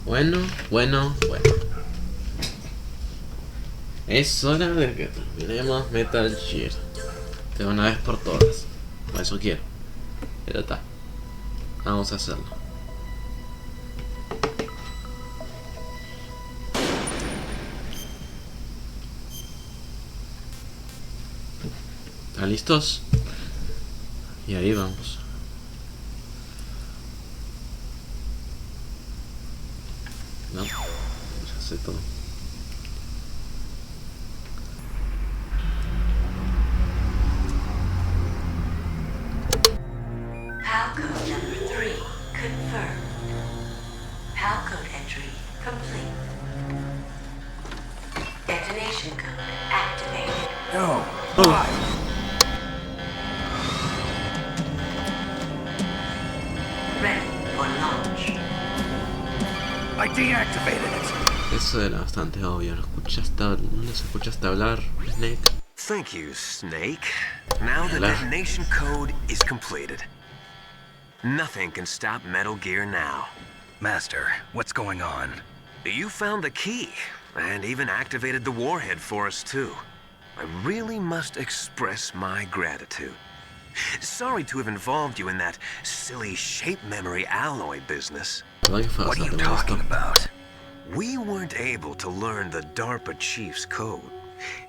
Bueno. Es hora de que terminemos Metal Gear de una vez por todas. Por eso quiero. Pero está. Vamos a hacerlo. ¿Están listos? Y ahí vamos. No, ya sé todo. PAL code number 3 confirmed. PAL code entry complete. Detonation code activated. No. Why? Ready for launch. I deactivated it. Eso era bastante obvio. ¿No les escuchaste hablar, Snake? Thank you, Snake. Now the Hello. detonation code is completed. Nothing can stop Metal Gear now. Master, what's going on? You found the key, and even activated the warhead for us too. I really must express my gratitude. Sorry to have involved you in that silly shape memory alloy business. What are you talking about? We weren't able to learn the DARPA chief's code.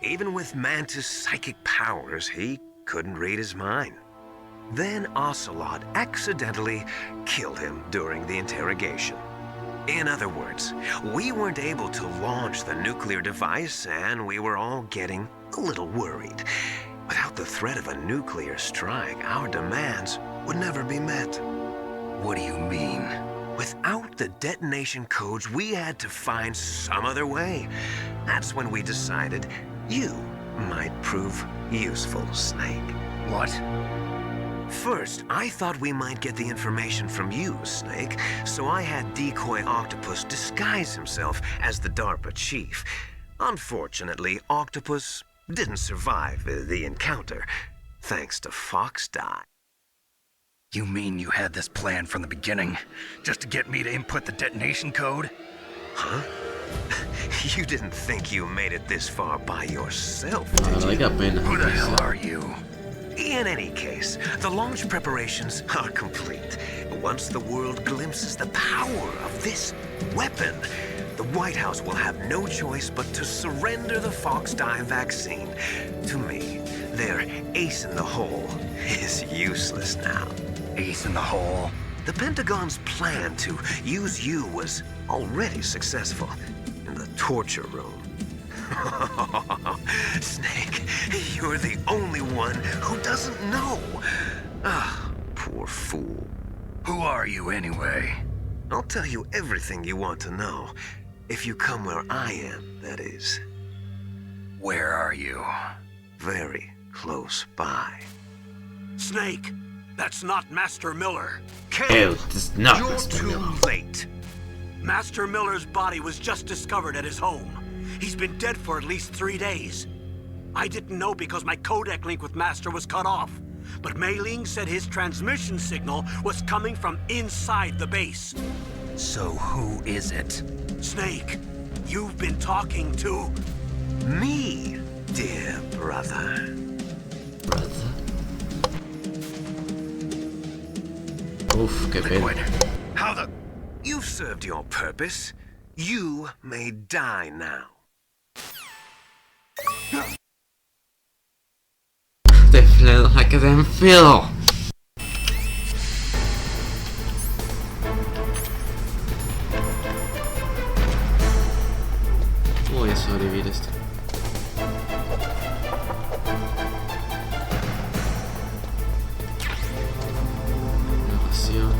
Even with Mantis' psychic powers, he couldn't read his mind. Then Ocelot accidentally killed him during the interrogation. In other words, we weren't able to launch the nuclear device, and we were all getting a little worried. Without the threat of a nuclear strike, our demands would never be met. What do you mean? Without the detonation codes, we had to find some other way. That's when we decided you might prove useful, Snake. What? First, I thought we might get the information from you, Snake, so I had Decoy Octopus disguise himself as the DARPA chief. Unfortunately, Octopus didn't survive the encounter, thanks to Fox Die. You mean you had this plan from the beginning? Just to get me to input the detonation code? Huh? You didn't think you made it this far by yourself, La did verdad you? que apenas. Who the hell are you? In any case, the launch preparations are complete. Once the world glimpses the power of this weapon, the White House will have no choice but to surrender the Fox Die vaccine to me. Their ace in the hole is useless now. Ace in the hole? The Pentagon's plan to use you was already successful in the torture room. Snake, you're the only one who doesn't know. Ah, poor fool. Who are you anyway? I'll tell you everything you want to know. If you come where I am, that is. Where are you? Very close by. Snake, that's not Master Miller. Ew, this is not You're Mr. too Miller. late. Master Miller's body was just discovered at his home. He's been dead for at least 3 days. I didn't know because my codec link with Master was cut off. But Mei Ling said his transmission signal was coming from inside the base. So who is it? Snake, you've been talking to... Me, dear brother. Brother. Uf, qué Liquid. pena. How the... You've served your purpose. You may die now. They fled like a damn fiddle. Voy a sobrevivir esto. Narración.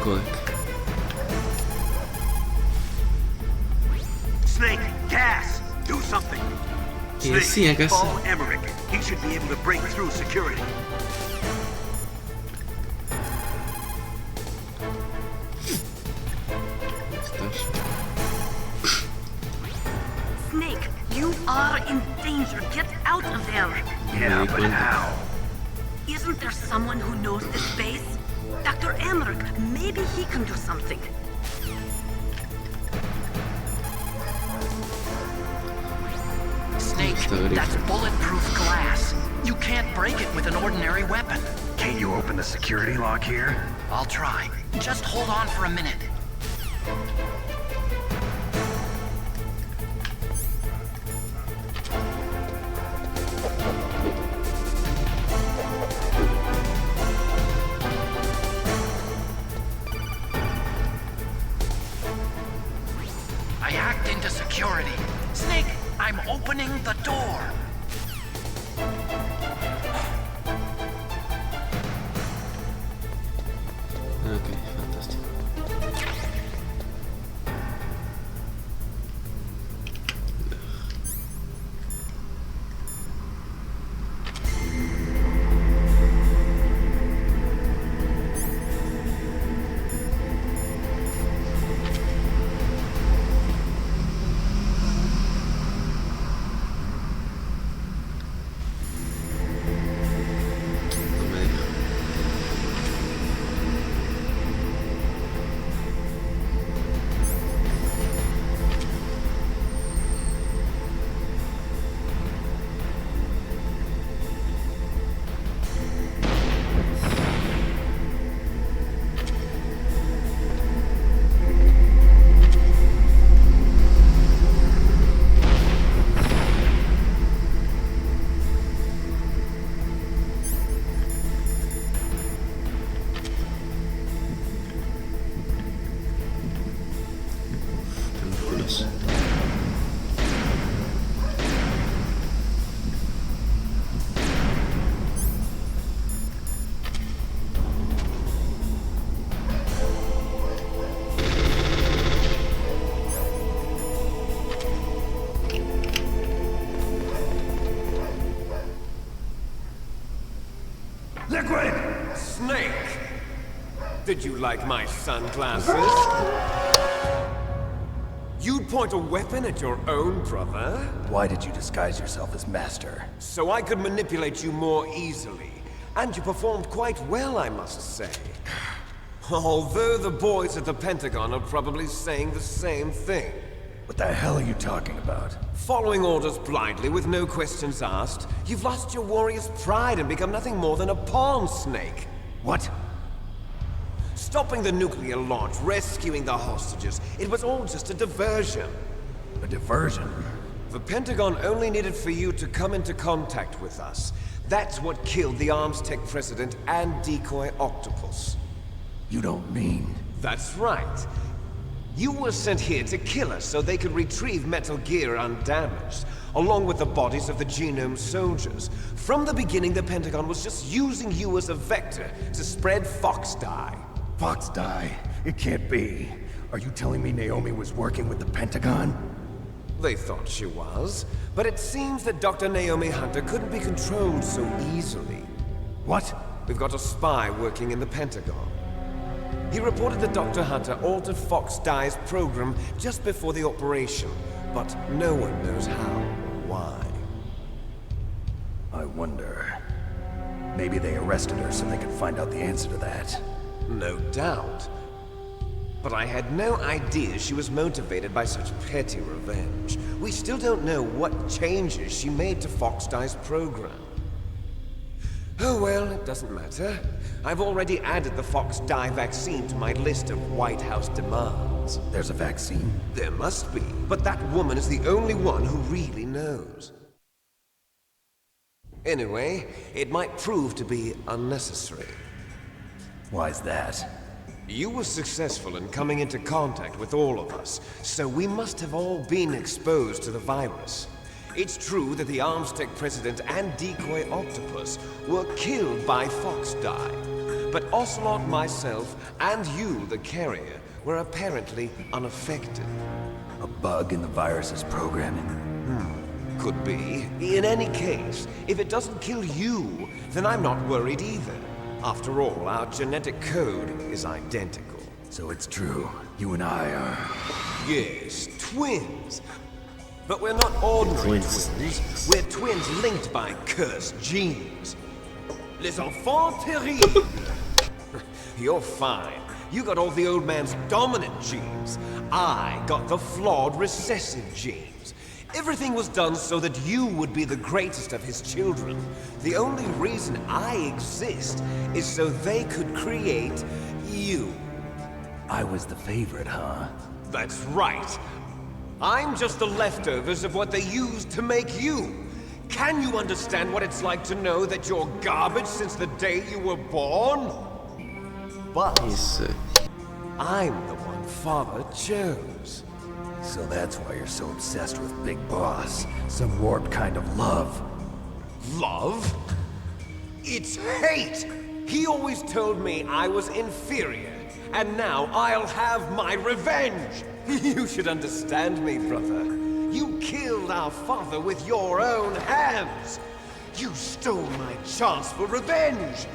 codec. Snake, gas! Do something! Y decía que hace... follow Emmerich. He should be able to break through security. Snake, you are in danger. Get out of there. Yeah, but how? Isn't there someone who knows this space? Dr. Emmerich, maybe he can do something. Snake, that's bulletproof glass. You can't break it with an ordinary weapon. Can't you open the security lock here? I'll try. Just hold on for a minute. I hacked into security. Snake, I'm opening the door. Ok, fantástico. No me deja. Músculos. Liquid! Snake! Did you like my sunglasses? You'd point a weapon at your own brother? Why did you disguise yourself as Master? So I could manipulate you more easily. And you performed quite well, I must say. Although the boys at the Pentagon are probably saying the same thing. What the hell are you talking about? Following orders blindly with no questions asked, you've lost your warrior's pride and become nothing more than a pawn, Snake. What? Stopping the nuclear launch, rescuing the hostages, it was all just a diversion. A diversion? The Pentagon only needed for you to come into contact with us. That's what killed the Arms Tech president and decoy octopus. You don't mean... That's right. You were sent here to kill us so they could retrieve Metal Gear undamaged, along with the bodies of the Genome soldiers. From the beginning, the Pentagon was just using you as a vector to spread Fox dye. Fox die? It can't be. Are you telling me Naomi was working with the Pentagon? They thought she was, but it seems that Dr. Naomi Hunter couldn't be controlled so easily. What? We've got a spy working in the Pentagon. He reported that Dr. Hunter altered Fox Dye's program just before the operation, but no one knows how or why. I wonder... Maybe they arrested her so they could find out the answer to that. No doubt. But I had no idea she was motivated by such petty revenge. We still don't know what changes she made to Fox Dye's program. Oh well, it doesn't matter. I've already added the Fox Dye vaccine to my list of White House demands. There's a vaccine? There must be, but that woman is the only one who really knows. Anyway, it might prove to be unnecessary. Why's that? You were successful in coming into contact with all of us, so we must have all been exposed to the virus. It's true that the Arms Tech president and decoy octopus were killed by Fox Dye, but Ocelot, myself, and you, the carrier, were apparently unaffected. A bug in the virus's programming? Could be. In any case, if it doesn't kill you, then I'm not worried either. After all, our genetic code is identical. So it's true. You and I are... Yes, twins. But we're not ordinary twins. We're twins linked by cursed genes. Les enfants terribles. You're fine. You got all the old man's dominant genes. I got the flawed recessive genes. Everything was done so that you would be the greatest of his children. The only reason I exist is so they could create you. I was the favorite, huh? That's right. I'm just the leftovers of what they used to make you. Can you understand what it's like to know that you're garbage since the day you were born? But I'm the one Father chose. So that's why you're so obsessed with Big Boss. Some warped kind of love. Love? It's hate! He always told me I was inferior, and now I'll have my revenge! You should understand me, brother. You killed our father with your own hands! You stole my chance for revenge!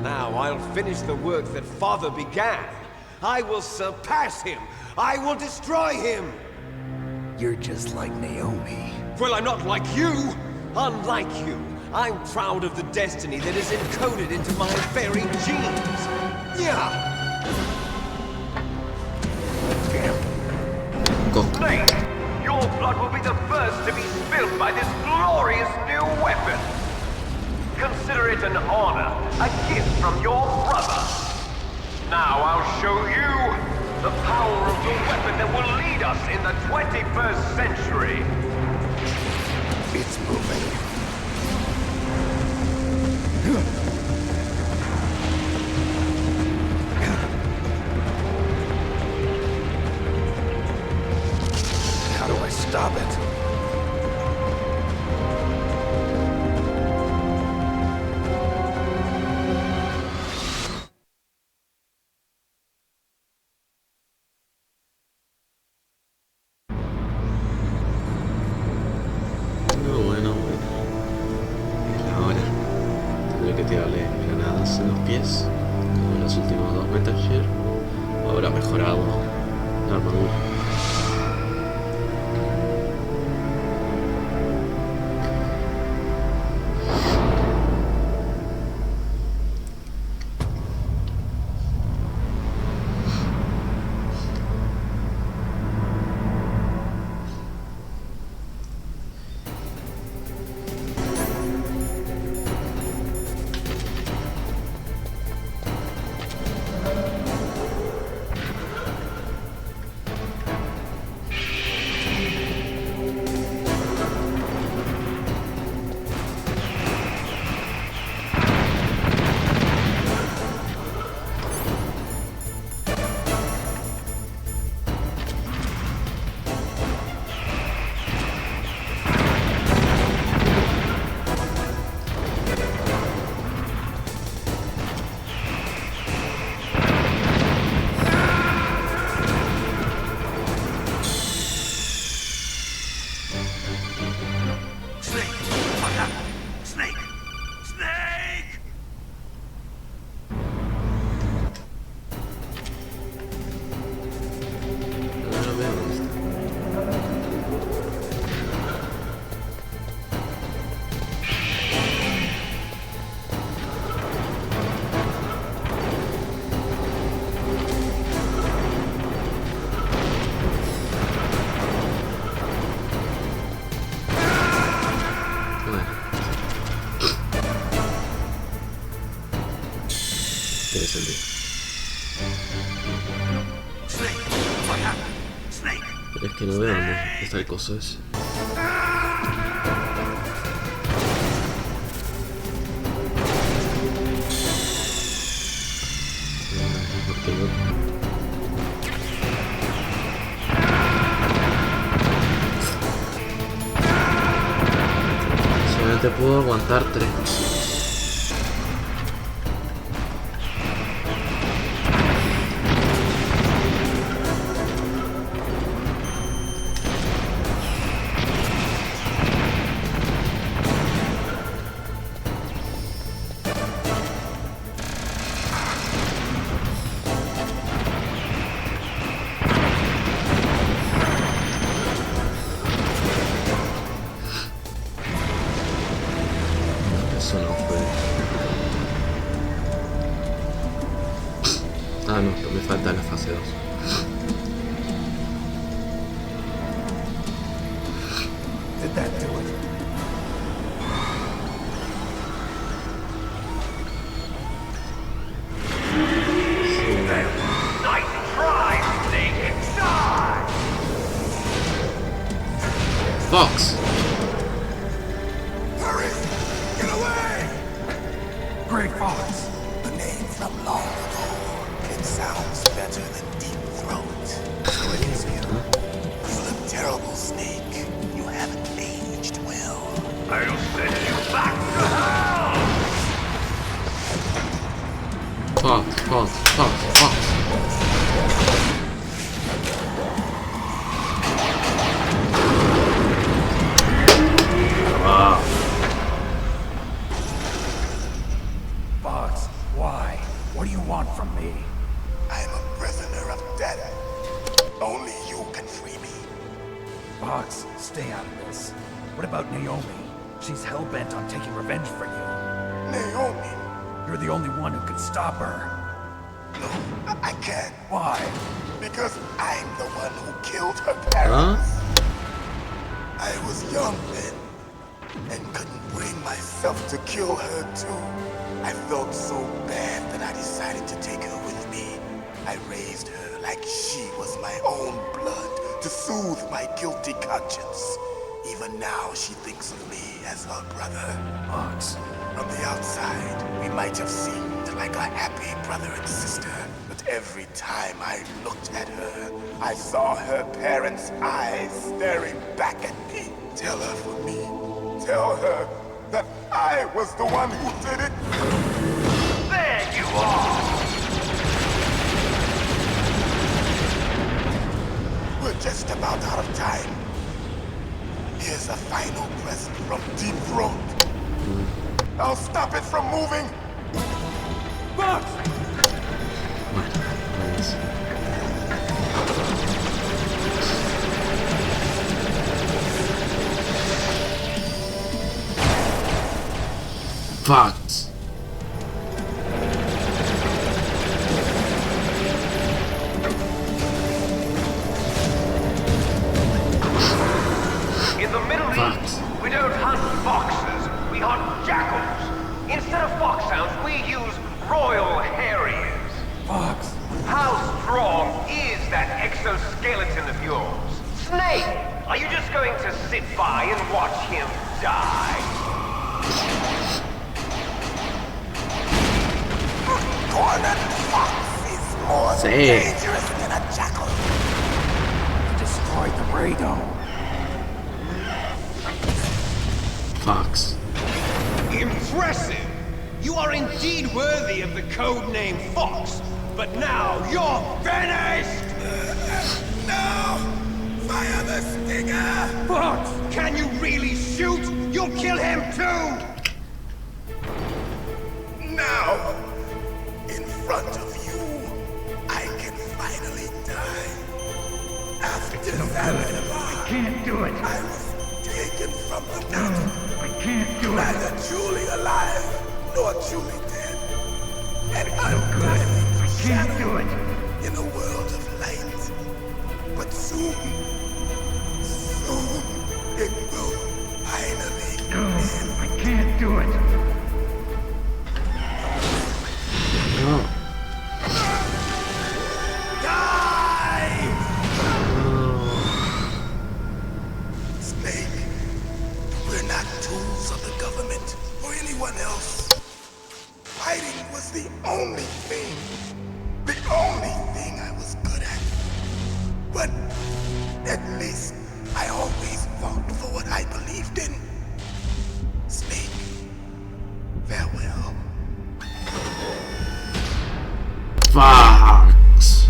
Now I'll finish the work that Father began. I will surpass him! I will destroy him! You're just like Naomi. Well, I'm not like you! Unlike you, I'm proud of the destiny that is encoded into my very genes! Yeah! Snake, your blood will be the first to be spilled by this glorious new weapon! Consider it an honor, a gift from your brother! Now I'll show you the power of the weapon that will lead us in the 21st century! It's moving. How do I stop it? granadas en los pies, como en los últimos dos Metal Gear, o habrá mejorado la armadura. Pero es que no veo dónde está el coso ese. Solamente puedo aguantar 3 misiones. Ah, no, me falta la fase 2. Did that do it? Nice try, Snake! Die! Fox! Hurry! Get away! Great Fox. The name from long ago. It sounds better than Deep Throat. So it is you. You look terrible, Snake. You haven't aged well. I'll send you back to hell! Fox, Fox, Fox, Fox. Fox, why? What do you want from me? I'm a prisoner of death. Only you can free me. Fox, stay out of this. What about Naomi? She's hell-bent on taking revenge for you. Naomi? You're the only one who can stop her. No, I can't. Why? Because I'm the one who killed her parents. I was young then, and couldn't bring myself to kill her too. I felt so bad that I decided to take her with me. I raised her like she was my own blood to soothe my guilty conscience. Even now, she thinks of me as her brother. Fox, from the outside, we might have seemed like a happy brother and sister. But every time I looked at her, I saw her parents' eyes staring back at me. Tell her for me. Tell her that I was the one who did it. There you are! We're just about out of time. Here's a final present from Deep Throat. I'll stop it from moving. Fox! Fox. In the Middle East, we don't hunt foxes, we hunt jackals. Instead of foxhounds, we use royal harriers. Fox! How strong is that exoskeleton of yours? Snake, are you just going to sit by and watch him die? Cornered fox is more dangerous than a jackal. Destroyed the radome. Fox. Impressive! You are indeed worthy of the code name Fox, but now you're finished! No! Fire the stinger! Fox! Can you really shoot? You'll kill him too! Now, in front of you, I can finally die. After that, I can't do it! I was taken from the mountain. I can't do it! Neither truly alive nor truly dead. And I'm I can't do it! in a world of light. But soon it will finally end. I can't do it! Die! Snake, we're not tools of the government or anyone else. Fighting was the only thing I was good at. But at least I always fought for what I believed in. Snake, farewell. Fox.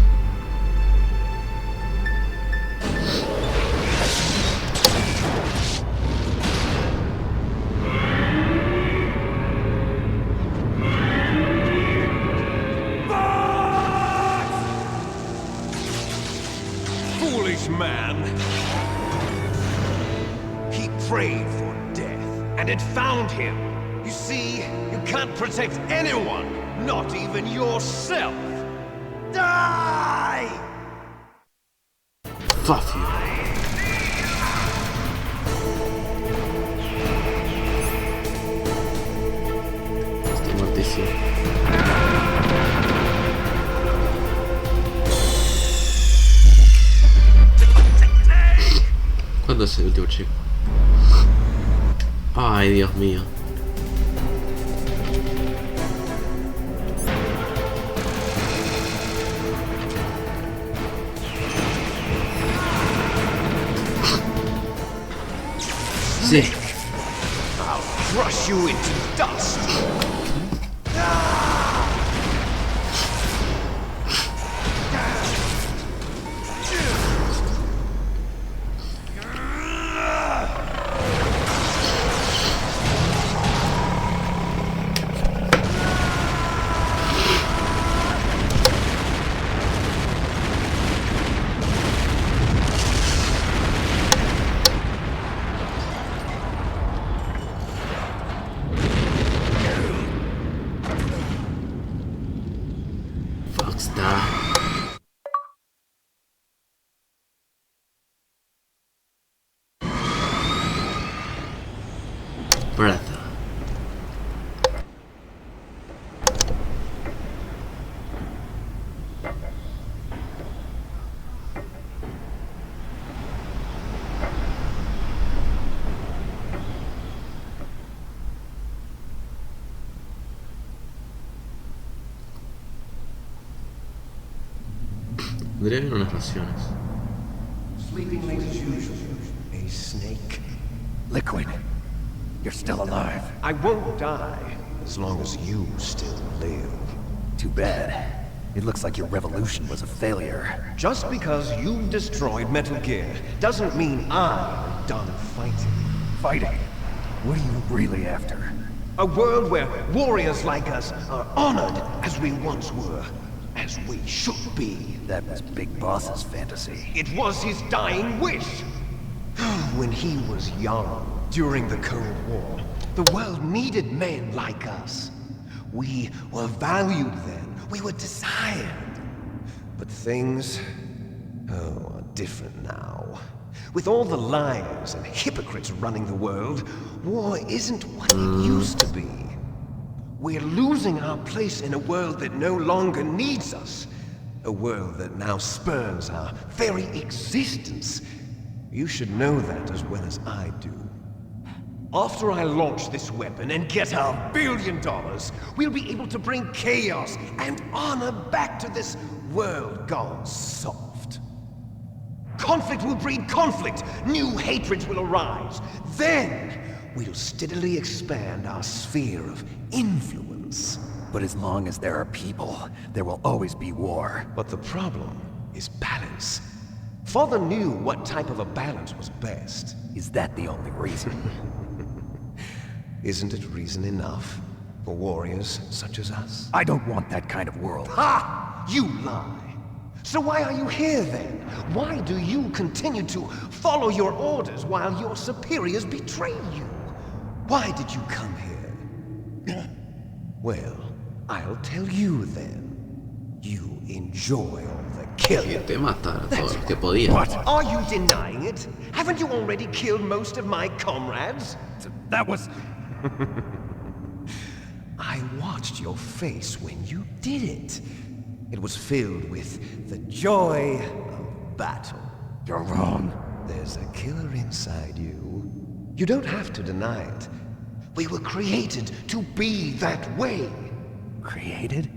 Foolish man! He prayed for death, and it found him. You see, you can't protect anyone, not even yourself. Die! Fuck you. Estoy muertísimo. ¿Cuándo es el último chico? Ay, Dios mío. Sí. I'll crush you into dust. Pereza. Podría haber unas raciones. Sleeping late as usual. A snake. Liquid, you're still alive. I won't die as long as you still live. Too bad. It looks like your revolution was a failure. Just because you destroyed Metal Gear doesn't mean I'm done fighting. Fighting? What are you really after? A world where warriors like us are honored as we once were, as we should be. That was Big Boss's fantasy. It was his dying wish. When he was young, during the Cold War, the world needed men like us. We were valued then. We were desired. But things, are different now. With all the liars and hypocrites running the world, war isn't what it used to be. We're losing our place in a world that no longer needs us. A world that now spurns our very existence. You should know that as well as I do. After I launch this weapon and get our $1 billion, we'll be able to bring chaos and honor back to this world gone soft. Conflict will breed conflict. New hatreds will arise. Then, we'll steadily expand our sphere of influence. But as long as there are people, there will always be war. But the problem is balance. Father knew what type of a balance was best. Is that the only reason? Isn't it reason enough for warriors such as us? I don't want that kind of world. Ha! You lie! So why are you here then? Why do you continue to follow your orders while your superiors betray you? Why did you come here? Well, I'll tell you then. You enjoy all the killing. Te mata a todos los que podía. What? Are you denying it? Haven't you already killed most of my comrades? That was... I watched your face when you did it. It was filled with the joy of battle. You're wrong. There's a killer inside you. You don't have to deny it. We were created to be that way. Created?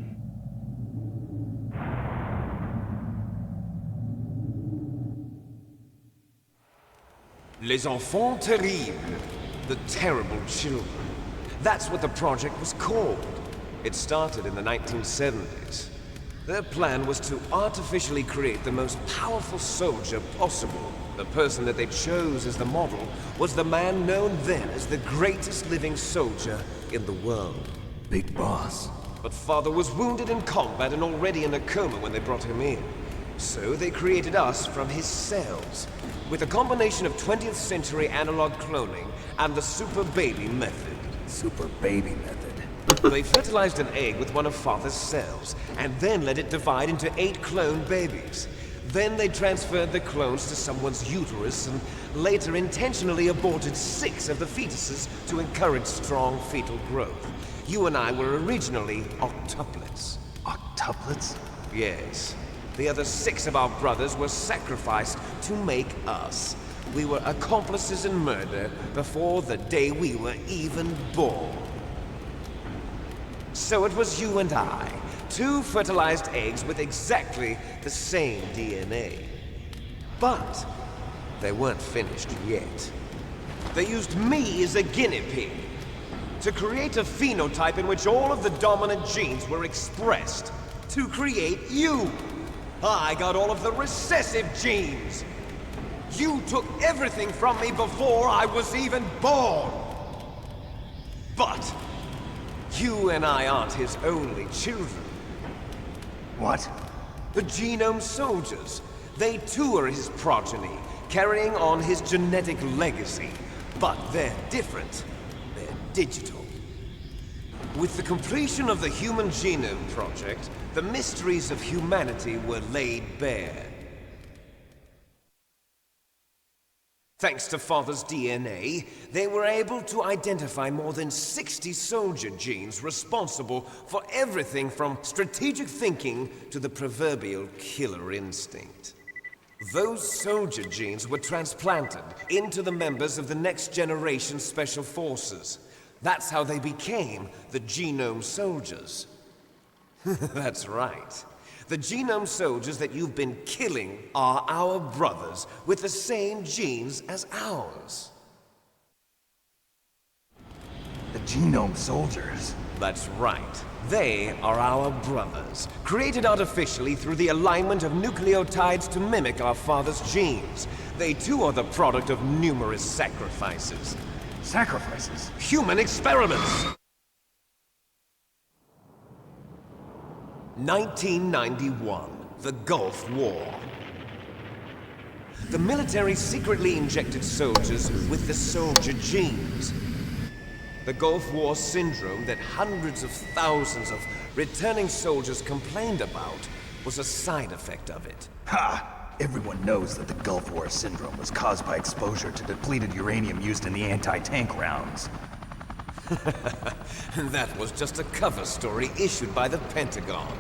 Les enfants terribles. The terrible children. That's what the project was called. It started in the 1970s. Their plan was to artificially create the most powerful soldier possible. The person that they chose as the model was the man known then as the greatest living soldier in the world. Big Boss. But Father was wounded in combat and already in a coma when they brought him in. So they created us from his cells, with a combination of 20th century analog cloning and the super baby method. Super baby method. They fertilized an egg with one of Father's cells, and then let it divide into 8 clone babies. Then they transferred the clones to someone's uterus and later intentionally aborted 6 of the fetuses to encourage strong fetal growth. You and I were originally octuplets. Octuplets? Yes. The other 6 of our brothers were sacrificed to make us. We were accomplices in murder before the day we were even born. So it was you and I, 2 fertilized eggs with exactly the same DNA. But they weren't finished yet. They used me as a guinea pig to create a phenotype in which all of the dominant genes were expressed. To create you! I got all of the recessive genes! You took everything from me before I was even born! But you and I aren't his only children. What? The Genome Soldiers. They too are his progeny, carrying on his genetic legacy. But they're different. They're digital. With the completion of the Human Genome Project, the mysteries of humanity were laid bare. Thanks to Father's DNA, they were able to identify more than 60 soldier genes responsible for everything from strategic thinking to the proverbial killer instinct. Those soldier genes were transplanted into the members of the next generation Special Forces. That's how they became the Genome Soldiers. That's right. The Genome Soldiers that you've been killing are our brothers with the same genes as ours. The Genome Soldiers? That's right. They are our brothers, created artificially through the alignment of nucleotides to mimic our father's genes. They too are the product of numerous sacrifices. Sacrifices? Human experiments! 1991, the Gulf War. The military secretly injected soldiers with the soldier genes. The Gulf War syndrome that hundreds of thousands of returning soldiers complained about was a side effect of it. Ha! Everyone knows that the Gulf War syndrome was caused by exposure to depleted uranium used in the anti-tank rounds. That was just a cover story issued by the Pentagon.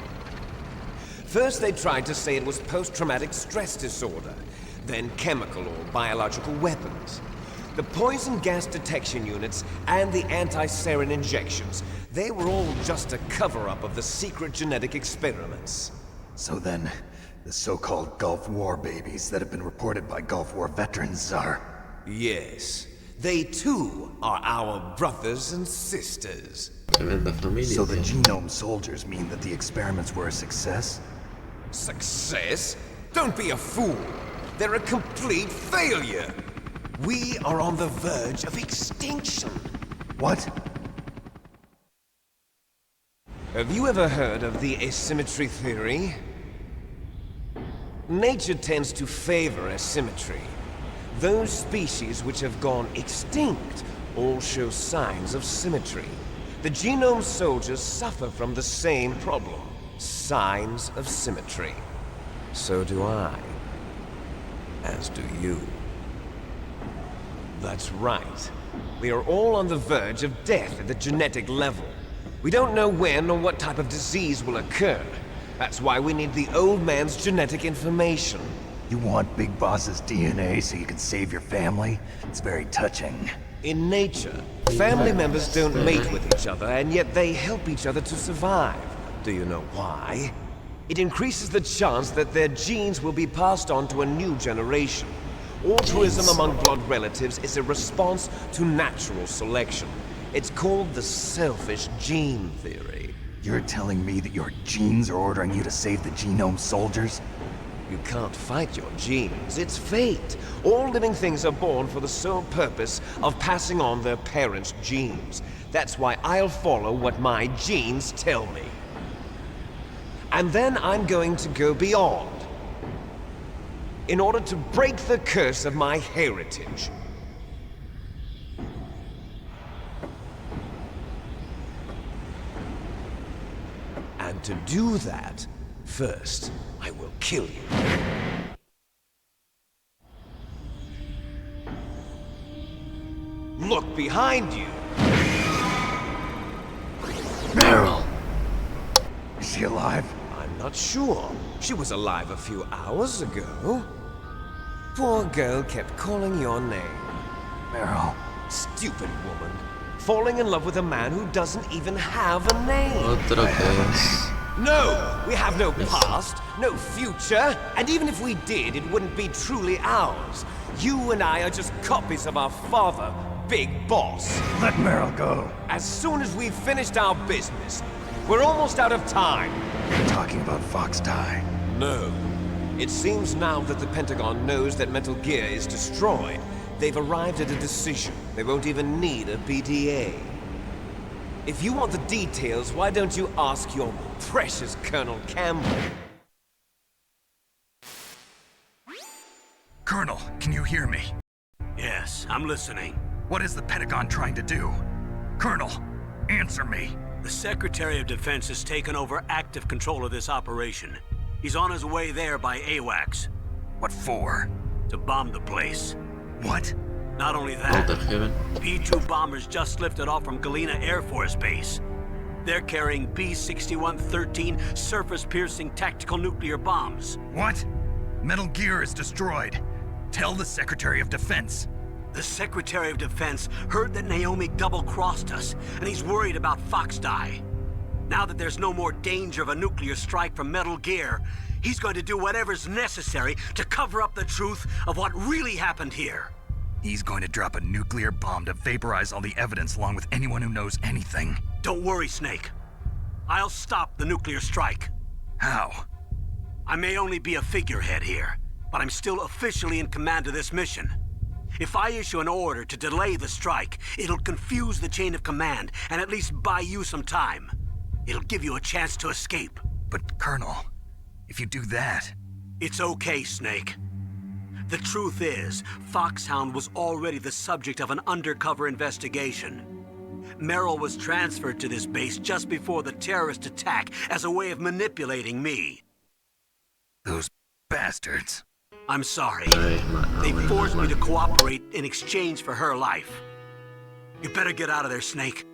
First they tried to say it was post-traumatic stress disorder, then chemical or biological weapons. The poison gas detection units and the anti-sarin injections, they were all just a cover-up of the secret genetic experiments. So then, the so-called Gulf War babies that have been reported by Gulf War veterans are... Yes. They too are our brothers and sisters. Tremenda familia. So the Genome Soldiers mean that the experiments were a success? Success? Don't be a fool. They're a complete failure. We are on the verge of extinction. What? Have you ever heard of the asymmetry theory? Nature tends to favor asymmetry. Those species which have gone extinct all show signs of symmetry. The Genome Soldiers suffer from the same problem. Signs of symmetry. So do I. As do you. That's right. We are all on the verge of death at the genetic level. We don't know when or what type of disease will occur. That's why we need the old man's genetic information. You want Big Boss's DNA so you can save your family? It's very touching. In nature, family members don't mate with each other, and yet they help each other to survive. Do you know why? It increases the chance that their genes will be passed on to a new generation. Altruism among blood relatives is a response to natural selection. It's called the selfish gene theory. You're telling me that your genes are ordering you to save the Genome Soldiers? You can't fight your genes. It's fate. All living things are born for the sole purpose of passing on their parents' genes. That's why I'll follow what my genes tell me. And then I'm going to go beyond. In order to break the curse of my heritage. to do that, first, I will kill you. Look behind you! Meryl! Is she alive? I'm not sure. She was alive a few hours ago. Poor girl kept calling your name. Meryl. Stupid woman. Falling in love with a man who doesn't even have a name. Otra vez. No! We have no past, no future, and even if we did, it wouldn't be truly ours. You and I are just copies of our father, Big Boss. Let Meryl go. As soon as we've finished our business, we're almost out of time. You're talking about Fox Die. No. It seems now that the Pentagon knows that Metal Gear is destroyed. They've arrived at a decision. They won't even need a BDA. If you want the details, why don't you ask your precious Colonel Campbell? Colonel, can you hear me? Yes, I'm listening. What is the Pentagon trying to do? Colonel, answer me. The Secretary of Defense has taken over active control of this operation. He's on his way there by AWACS. What for? To bomb the place. What? Not only that, Heaven. P-2 bombers just lifted off from Galena Air Force Base. They're carrying B-6113 surface-piercing tactical nuclear bombs. What? Metal Gear is destroyed. Tell the Secretary of Defense. The Secretary of Defense heard that Naomi double-crossed us, and he's worried about Fox Die. Now that there's no more danger of a nuclear strike from Metal Gear, he's going to do whatever's necessary to cover up the truth of what really happened here. He's going to drop a nuclear bomb to vaporize all the evidence along with anyone who knows anything. Don't worry, Snake. I'll stop the nuclear strike. How? I may only be a figurehead here, but I'm still officially in command of this mission. If I issue an order to delay the strike, it'll confuse the chain of command and at least buy you some time. It'll give you a chance to escape. But, Colonel, if you do that... It's okay, Snake. The truth is, Foxhound was already the subject of an undercover investigation. Meryl was transferred to this base just before the terrorist attack as a way of manipulating me. Those bastards. I'm sorry. They forced me to cooperate in exchange for her life. You better get out of there, Snake.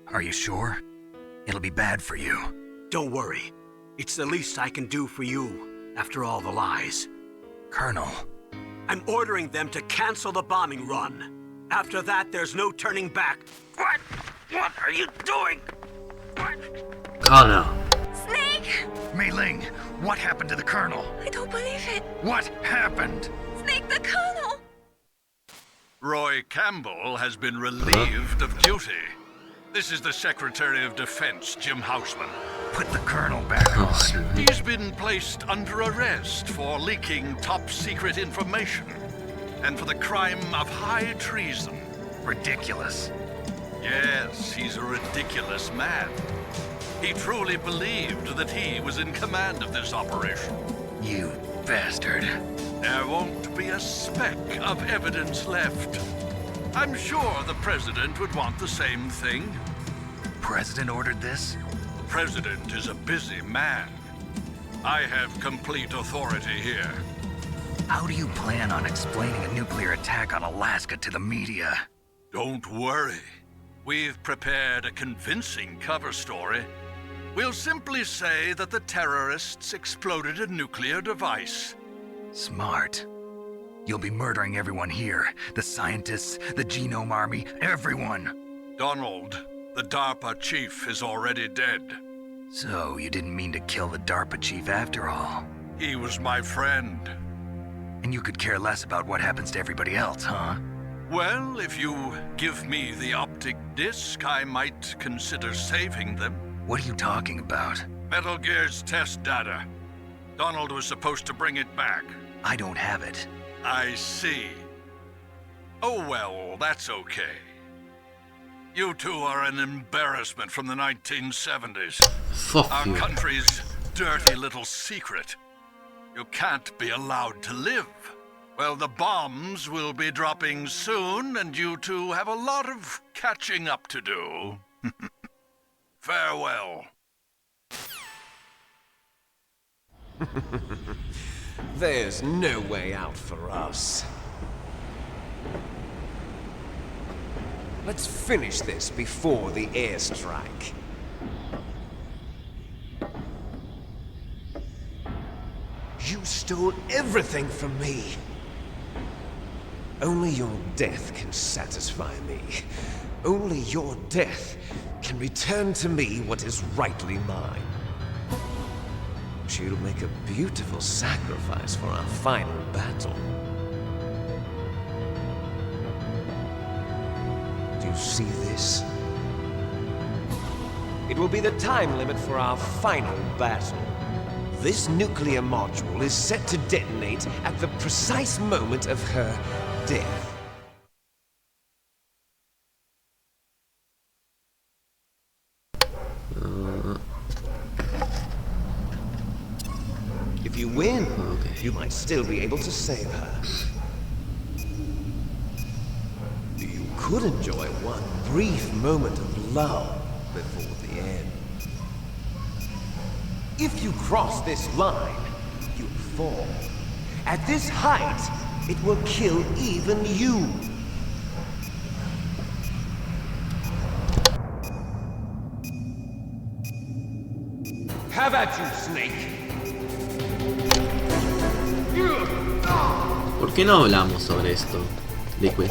Are you sure? It'll be bad for you. Don't worry. It's the least I can do for you, after all the lies. Colonel. I'm ordering them to cancel the bombing run. After that, there's no turning back. What? What are you doing? What? Connor. Snake! Mei Ling, what happened to the Colonel? I don't believe it. What happened? Snake the Colonel! Roy Campbell has been relieved of duty. This is the Secretary of Defense, Jim Houseman. Put the Colonel back on. He's been placed under arrest for leaking top-secret information and for the crime of high treason. Ridiculous. Yes, he's a ridiculous man. He truly believed that he was in command of this operation. You bastard. There won't be a speck of evidence left. I'm sure the President would want the same thing. President ordered this? The President is a busy man. I have complete authority here. How do you plan on explaining a nuclear attack on Alaska to the media? Don't worry. We've prepared a convincing cover story. We'll simply say that the terrorists exploded a nuclear device. Smart. You'll be murdering everyone here. The scientists, the Genome Army, everyone. Donald, the DARPA chief, is already dead. So, you didn't mean to kill the DARPA chief after all? He was my friend. And you could care less about what happens to everybody else, huh? Well, if you give me the optic disc, I might consider saving them. What are you talking about? Metal Gear's test data. Donald was supposed to bring it back. I don't have it. I see. Oh well, that's okay. You two are an embarrassment from the 1970s. Fuck Our you. country's dirty little secret. You can't be allowed to live. Well, the bombs will be dropping soon, and you two have a lot of catching up to do. Farewell. There's no way out for us. Let's finish this before the airstrike. You stole everything from me. Only your death can satisfy me. Only your death can return to me what is rightly mine. She'll make a beautiful sacrifice for our final battle. Do you see this? It will be the time limit for our final battle. This nuclear module is set to detonate at the precise moment of her death. If you win, you might still be able to save her. You could enjoy one brief moment of lull before the end. If you cross this line, you'll fall. At this height, it will kill even you. Have at you, Snake. ¿Por qué no hablamos sobre esto, Liquid?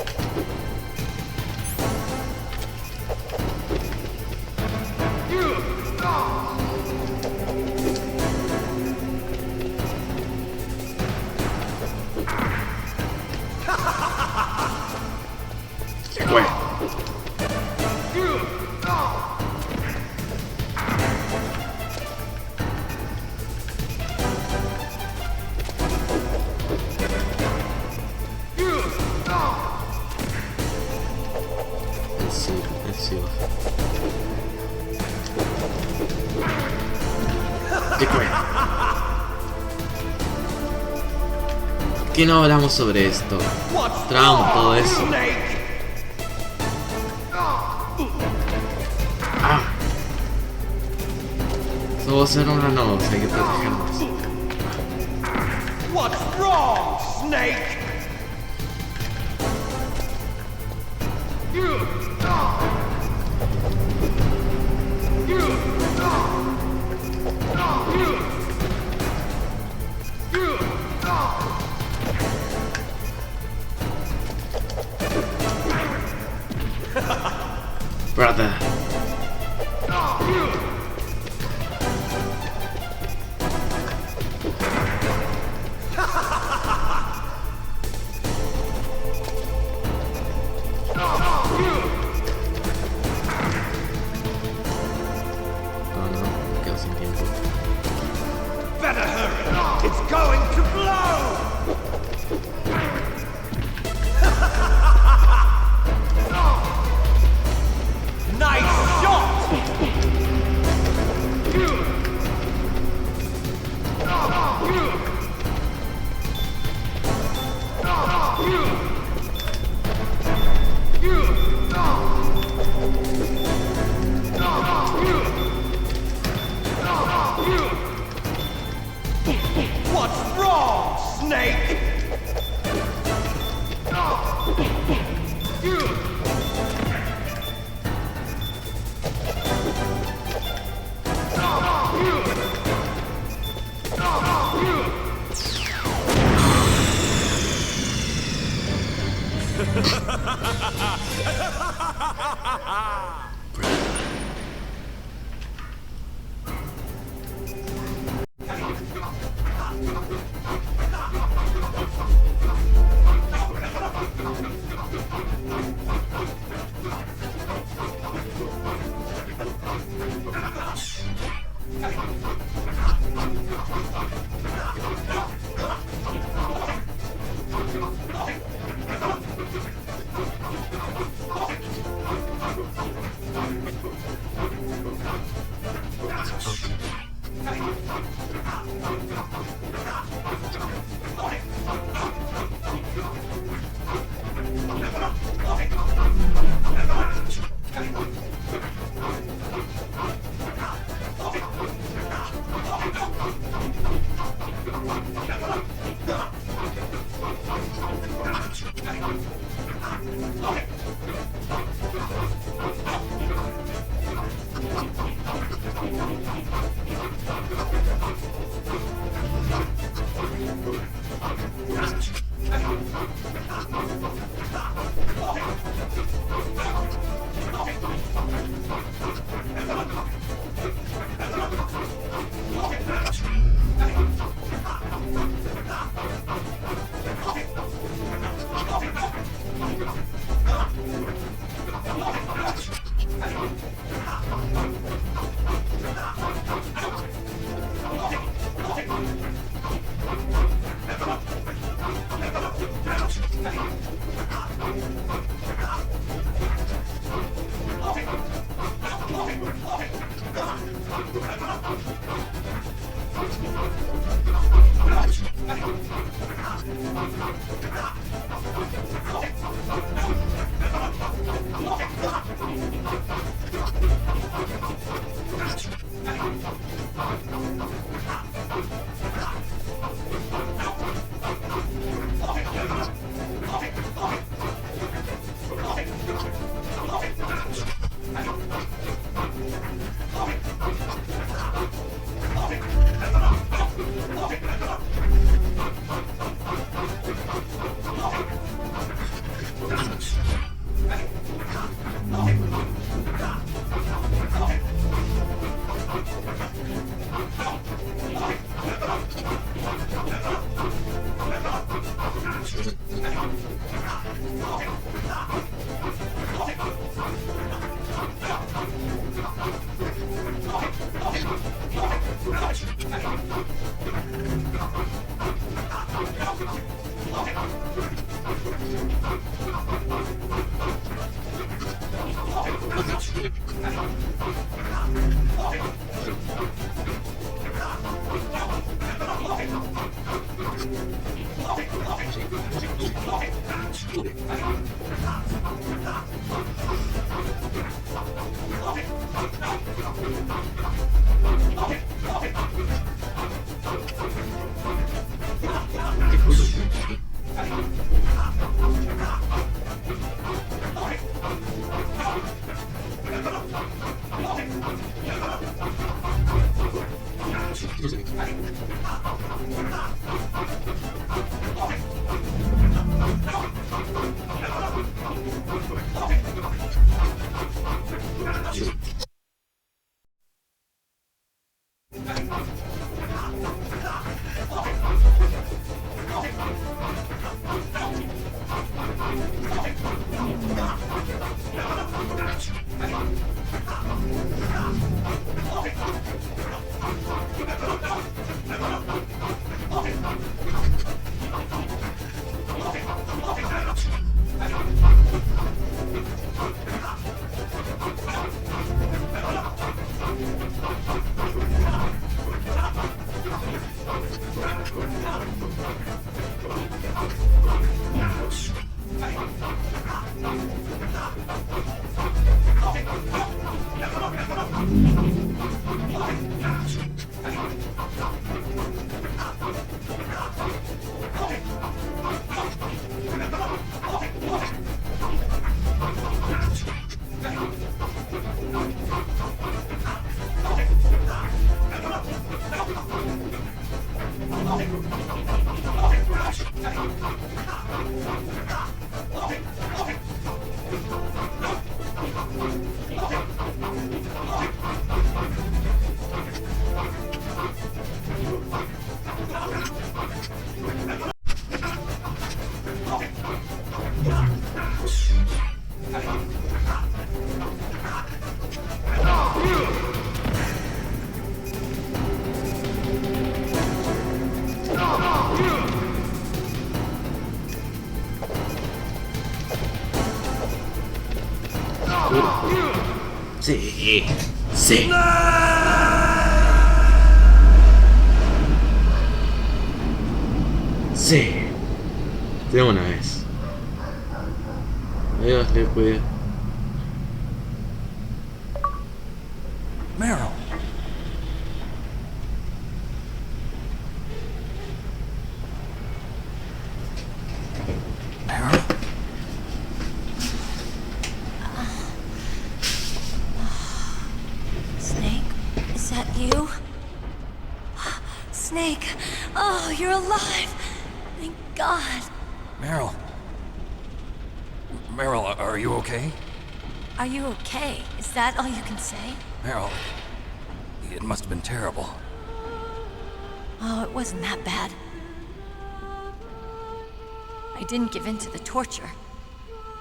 ¿Por qué no hablamos sobre esto? Tramos todo eso. Somos hermanos, hay que protegernos. What's wrong, Snake? Brother. Better hurry! It's going to blow! Nice shot! What's wrong, Snake? Sí, sí. Sí. De una vez. Adiós, Liquid. Meryl. Meryl? Snake, is that you? Snake, oh, you're alive. Thank God. Meryl. Meryl, are you okay? Are you okay? Is that all you can say? Meryl, it must have been terrible. Oh, it wasn't that bad. I didn't give in to the torture.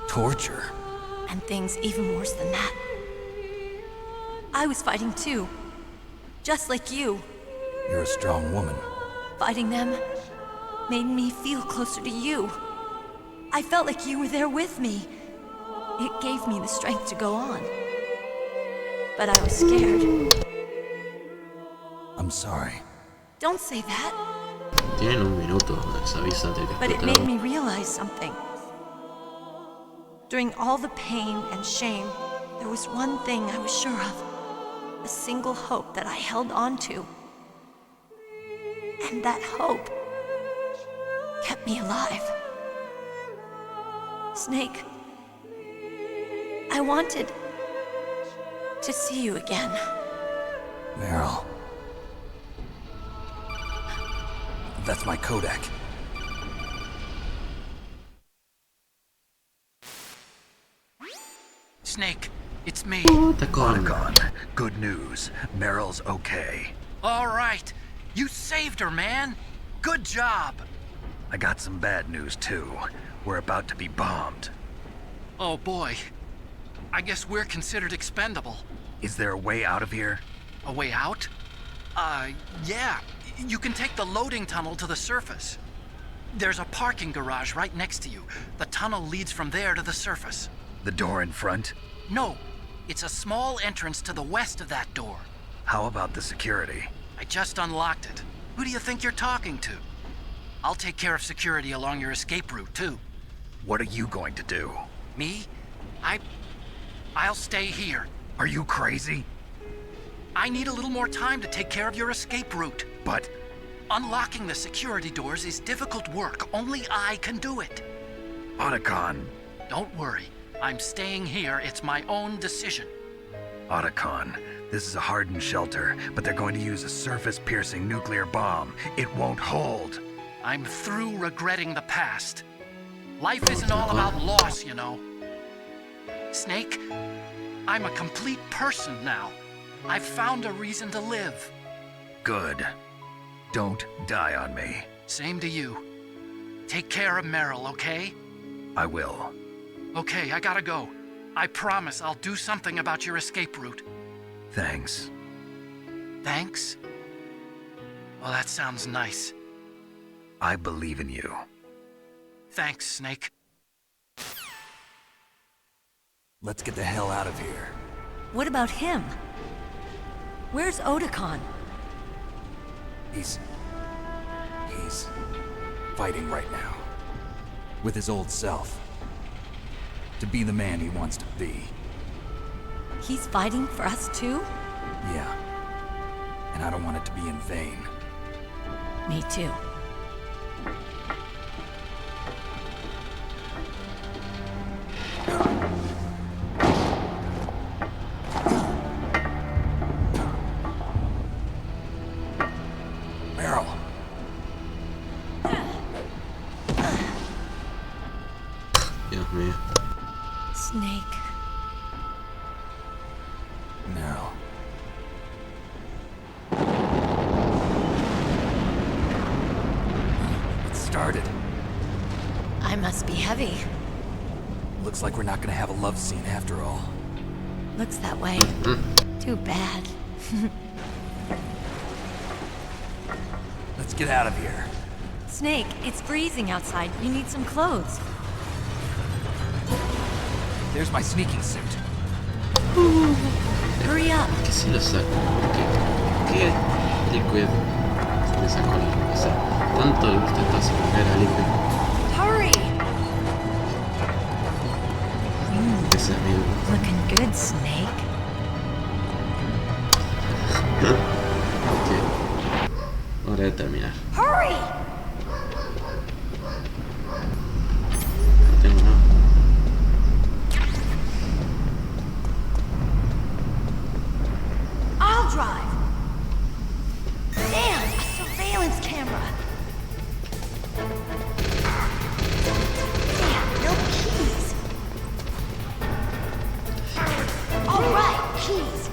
Torture? And things even worse than that. I was fighting too. Just like you. You're a strong woman. Fighting them made me feel closer to you. I felt like you were there with me. It gave me the strength to go on. But I was scared. I'm sorry. Don't say that. Tienen un minuto, les avisa antes de que But it explote made algo. me realize something. During all the pain and shame, there was one thing I was sure of. A single hope that I held on to. And that hope kept me alive. Snake, I wanted to see you again. Meryl. That's my codec. Snake, it's me. Otacon. Otacon, good news. Meryl's okay. All right. You saved her, man. Good job. I got some bad news, too. We're about to be bombed. Oh, boy. I guess we're considered expendable. Is there a way out of here? A way out? Yeah. You can take the loading tunnel to the surface. There's a parking garage right next to you. The tunnel leads from there to the surface. The door in front? No. It's a small entrance to the west of that door. How about the security? I just unlocked it. Who do you think you're talking to? I'll take care of security along your escape route, too. What are you going to do? Me? I'll stay here. Are you crazy? I need a little more time to take care of your escape route. But Unlocking the security doors is difficult work. Only I can do it. Otacon. Don't worry. I'm staying here. It's my own decision. Otacon, this is a hardened shelter, but they're going to use a surface-piercing nuclear bomb. It won't hold. I'm through regretting the past. Life isn't all about loss, you know. Snake, I'm a complete person now. I've found a reason to live. Good. Don't die on me. Same to you. Take care of Meryl, okay? I will. Okay, I gotta go. I promise I'll do something about your escape route. Thanks. Thanks? Well, that sounds nice. I believe in you. Thanks, Snake. Let's get the hell out of here. What about him? Where's Otacon? He's fighting right now. With his old self. To be the man he wants to be. He's fighting for us too? Yeah. And I don't want it to be in vain. Me too. Meryl. Dios mío. Snake. No. It started. I must be heavy. Looks like we're not gonna have a love scene after all. Looks that way. Too bad. Let's get out of here. Snake, it's freezing outside. You need some clothes. There's my sneaking suit. Hurry up. ¿Qué se lo saco? ¿Qué Liquid se le sacó la cabeza? Tanto le gusta esta sacar a Liquid. Hurry! Ese es mi... Looking good, Snake. Ok. Hora de terminar. Hurry! No tengo nada. I'll drive. Damn, a surveillance camera. Damn, no keys. All right, keys.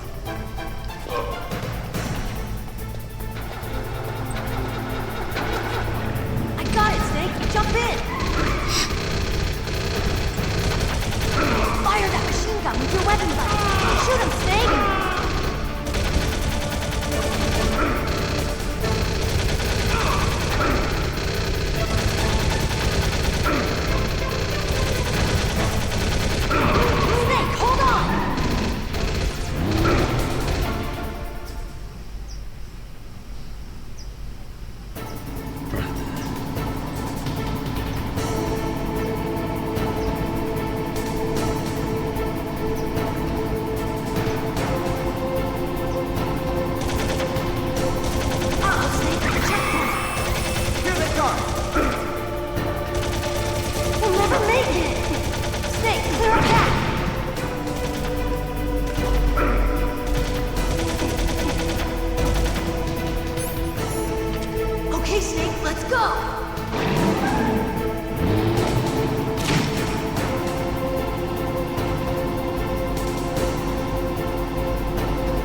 Okay, Snake, let's go!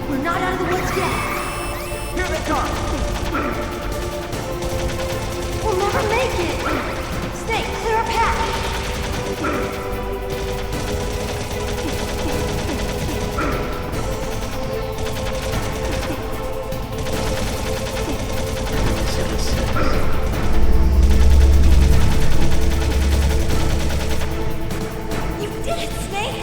We're not out of the woods yet. Here they come! We'll never make it! Snake, clear a path! You did it, Snake!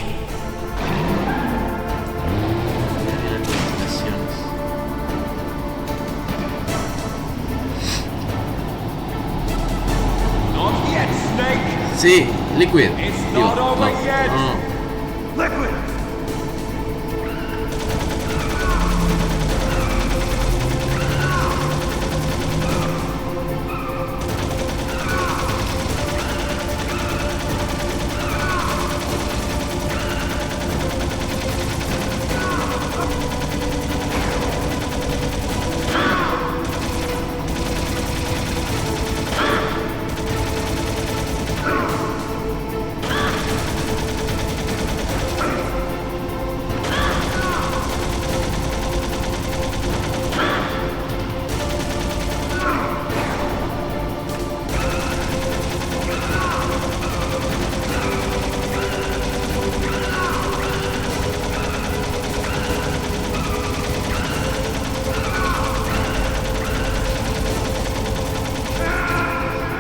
Not yet, Snake! Sí, Liquid. It's Digo, not over no, yet. no. Liquid!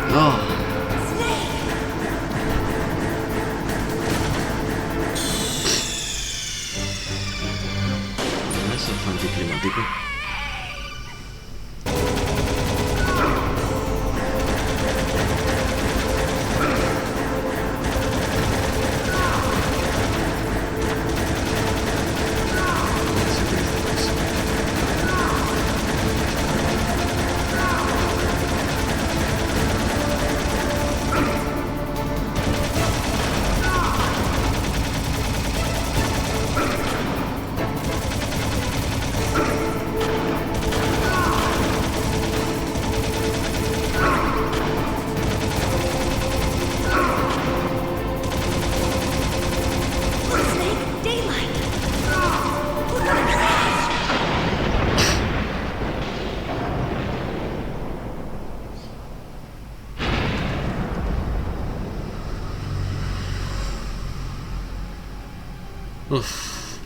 No. Eso fue anticlimático. Snake, daylight! We're gonna crash! Uf.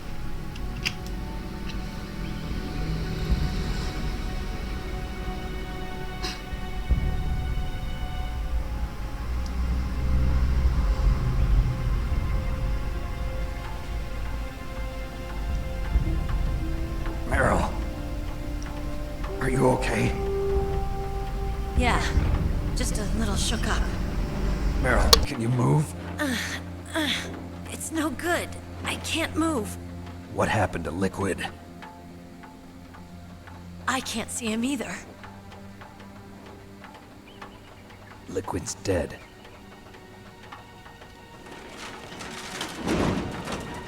Meryl. Are you okay? Yeah, just a little shook up. Meryl, can you move? It's no good. I can't move. What happened to Liquid? I can't see him either. Liquid's dead.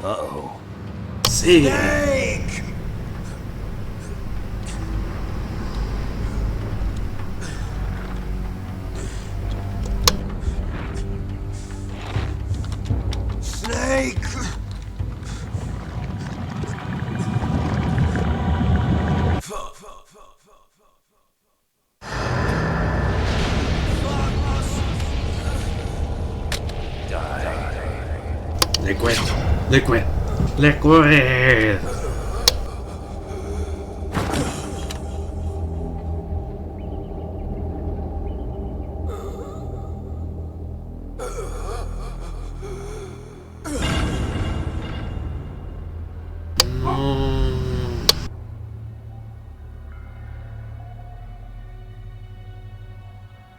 Uh-oh. Sí. Snake! Snake! Liquid. Liquid. Liquid.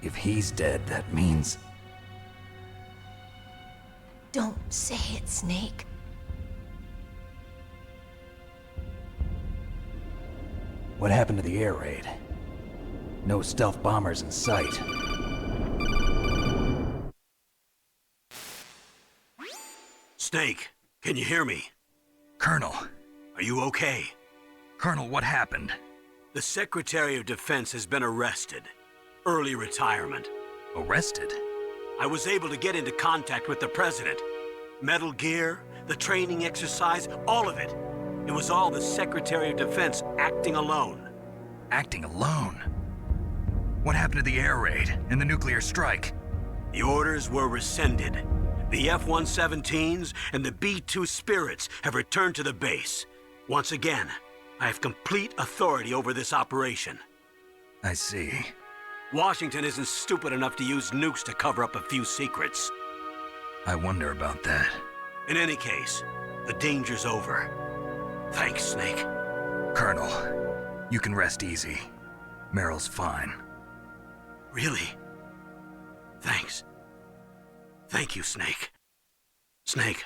If he's dead, that means... Don't say it, Snake. What happened to the air raid? No stealth bombers in sight. Snake, can you hear me? Colonel. Are you okay? Colonel, what happened? The Secretary of Defense has been arrested. Early retirement. Arrested? I was able to get into contact with the president. Metal Gear, the training exercise, all of it. It was all the Secretary of Defense acting alone. Acting alone? What happened to the air raid and the nuclear strike? The orders were rescinded. The F-117s and the B-2 Spirits have returned to the base. Once again, I have complete authority over this operation. I see. Washington isn't stupid enough to use nukes to cover up a few secrets. I wonder about that. In any case, the danger's over. Thanks, Snake. Colonel, you can rest easy. Meryl's fine. Really? Thanks. Thank you, Snake. Snake,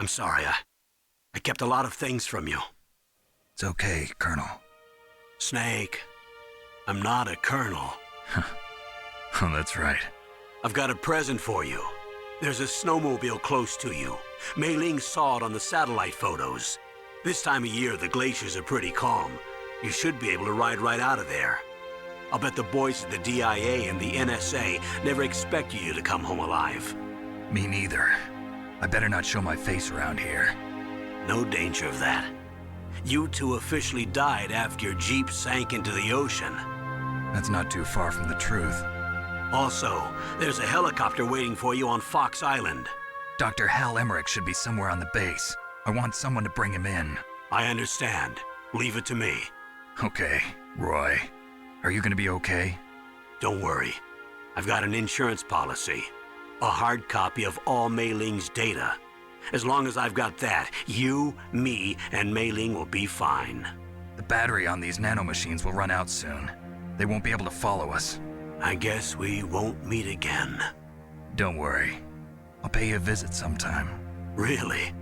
I'm sorry, I kept a lot of things from you. It's okay, Colonel. Snake, I'm not a colonel. Oh, that's right. I've got a present for you. There's a snowmobile close to you. Mei Ling saw it on the satellite photos. This time of year, the glaciers are pretty calm. You should be able to ride right out of there. I'll bet the boys at the DIA and the NSA never expected you to come home alive. Me neither. I better not show my face around here. No danger of that. You two officially died after your Jeep sank into the ocean. That's not too far from the truth. Also, there's a helicopter waiting for you on Fox Island. Dr. Hal Emmerich should be somewhere on the base. I want someone to bring him in. I understand. Leave it to me. Okay, Roy. Are you gonna be okay? Don't worry. I've got an insurance policy. A hard copy of all Mei Ling's data. As long as I've got that, you, me, and Mei Ling will be fine. The battery on these nanomachines will run out soon. They won't be able to follow us. I guess we won't meet again. Don't worry. I'll pay you a visit sometime. Really?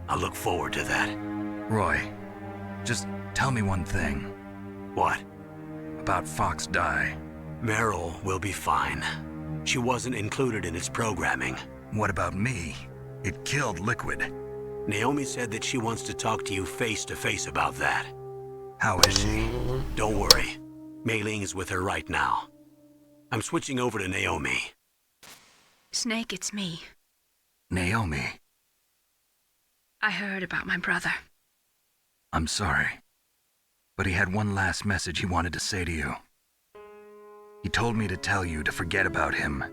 I look forward to that. Roy, just tell me one thing. What? About Fox Die. Meryl will be fine. She wasn't included in its programming. What about me? It killed Liquid. Naomi said that she wants to talk to you face to face about that. How is she? Don't worry. Mei Ling is with her right now. I'm switching over to Naomi. Snake, it's me. Naomi. I heard about my brother. I'm sorry. But he had one last message he wanted to say to you. He told me to tell you to forget about him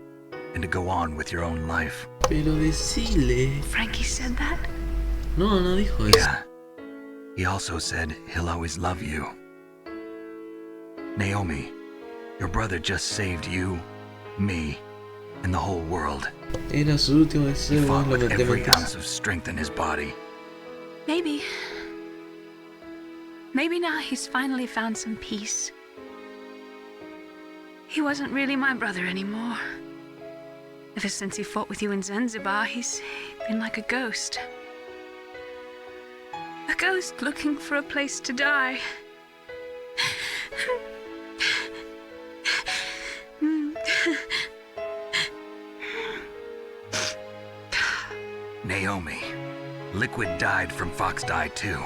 and to go on with your own life. Pero decile. Frankie said that? No, no dijo eso. Yeah. He also said he'll always love you. Naomi, your brother just saved you, me, and the whole world. Era su último He deseo, fought lo with que te every metes. ounce of strength in his body. Maybe. Maybe now he's finally found some peace. He wasn't really my brother anymore. Ever since he fought with you in Zanzibar, he's been like a ghost. A ghost looking for a place to die. Naomi, Liquid died from Fox Die too.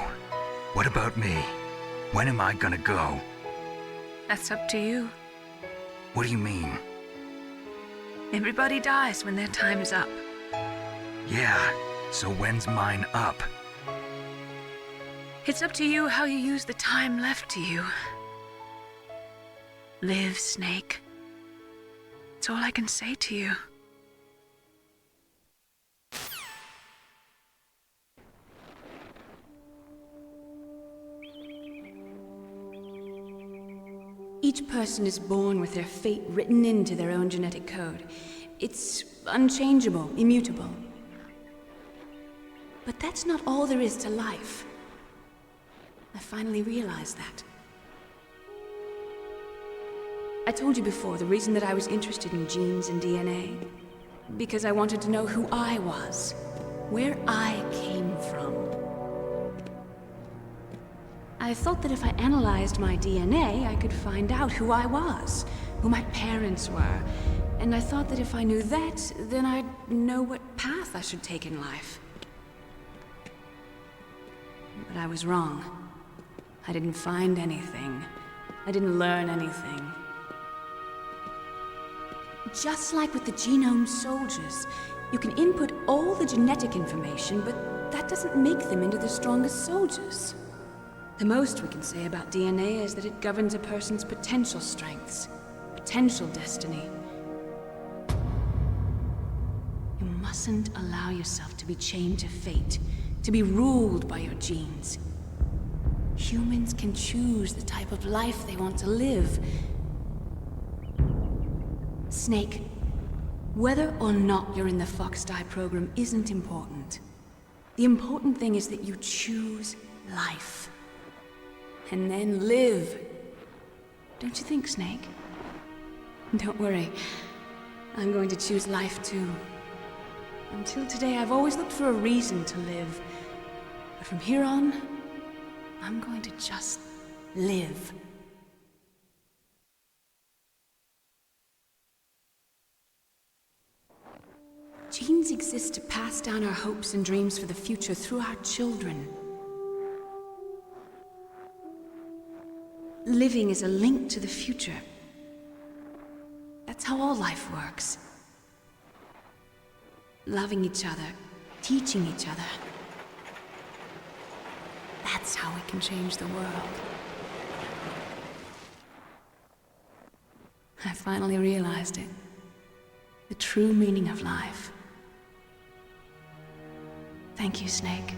What about me? When am I gonna go? That's up to you. What do you mean? Everybody dies when their time is up. Yeah, so when's mine up? It's up to you how you use the time left to you. Live, Snake. That's all I can say to you. Each person is born with their fate written into their own genetic code. It's unchangeable, immutable. But that's not all there is to life. I finally realized that. I told you before the reason that I was interested in genes and DNA. Because I wanted to know who I was, where I came from. I thought that if I analyzed my DNA, I could find out who I was, who my parents were. And I thought that if I knew that, then I'd know what path I should take in life. But I was wrong. I didn't find anything. I didn't learn anything. Just like with the genome soldiers, you can input all the genetic information, but that doesn't make them into the strongest soldiers. The most we can say about DNA is that it governs a person's potential strengths, potential destiny. You mustn't allow yourself to be chained to fate, to be ruled by your genes. Humans can choose the type of life they want to live. Snake, whether or not you're in the Fox-Die program isn't important. The important thing is that you choose life. And then live. Don't you think, Snake? Don't worry. I'm going to choose life too. Until today, I've always looked for a reason to live. But from here on, I'm going to just live. Genes exist to pass down our hopes and dreams for the future through our children. Living is a link to the future. That's how all life works. Loving each other, teaching each other. That's how we can change the world. I finally realized it. The true meaning of life. Thank you, Snake.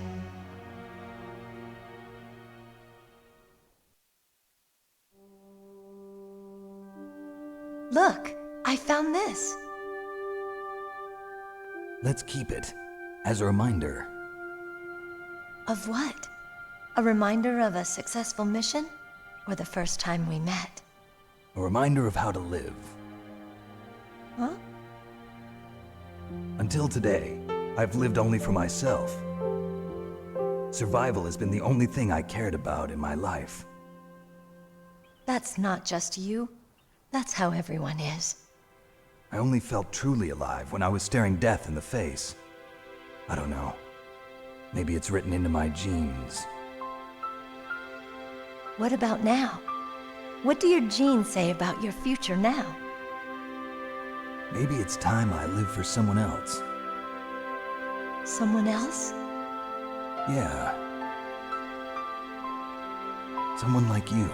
Look, I found this. Let's keep it as a reminder. Of what? A reminder of a successful mission? Or the first time we met? A reminder of how to live. Huh? Until today, I've lived only for myself. Survival has been the only thing I cared about in my life. That's not just you. That's how everyone is. I only felt truly alive when I was staring death in the face. I don't know. Maybe it's written into my genes. What about now? What do your genes say about your future now? Maybe it's time I live for someone else. Someone else? Yeah. Someone like you.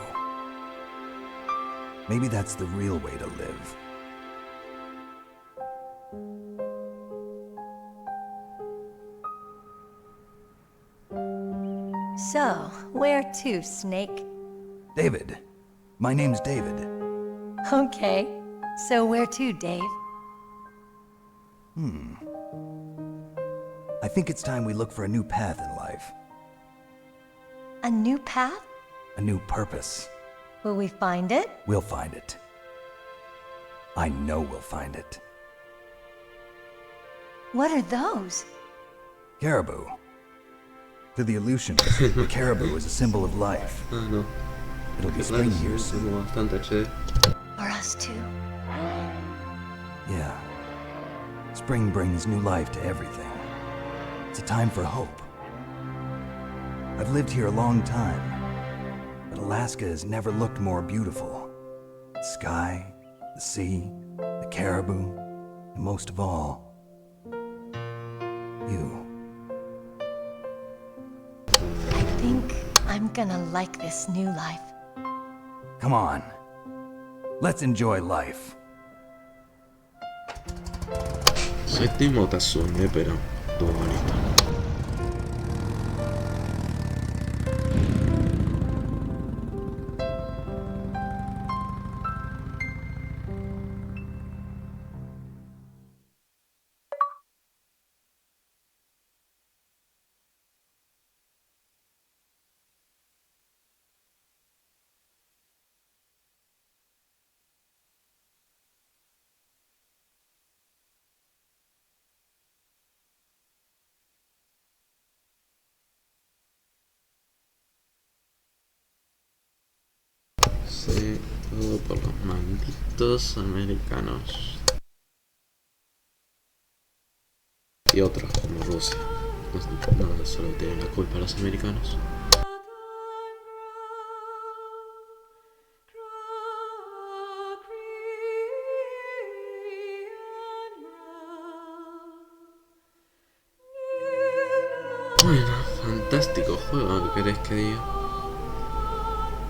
Maybe that's the real way to live. So, where to, Snake? David. My name's David. Okay. So where to, Dave? I think it's time we look for a new path in life. A new path? A new purpose. Will we find it? We'll find it. I know we'll find it. What are those? Caribou. To the Aleutians, the caribou is a symbol of life. Ah, no. It'll be spring here soon. Bastante HD. For us too? Yeah. Spring brings new life to everything. It's a time for hope. I've lived here a long time, but Alaska has never looked more beautiful. The sky, the sea, the caribou, and most of all, you. I think I'm gonna like this new life. Come on. Let's enjoy life. Settimo tassone però. Tutto bonito. Sí, todo por los malditos americanos. Y otros como Rusia. No solo tienen la culpa los americanos. Bueno, fantástico juego, ¿qué querés que diga?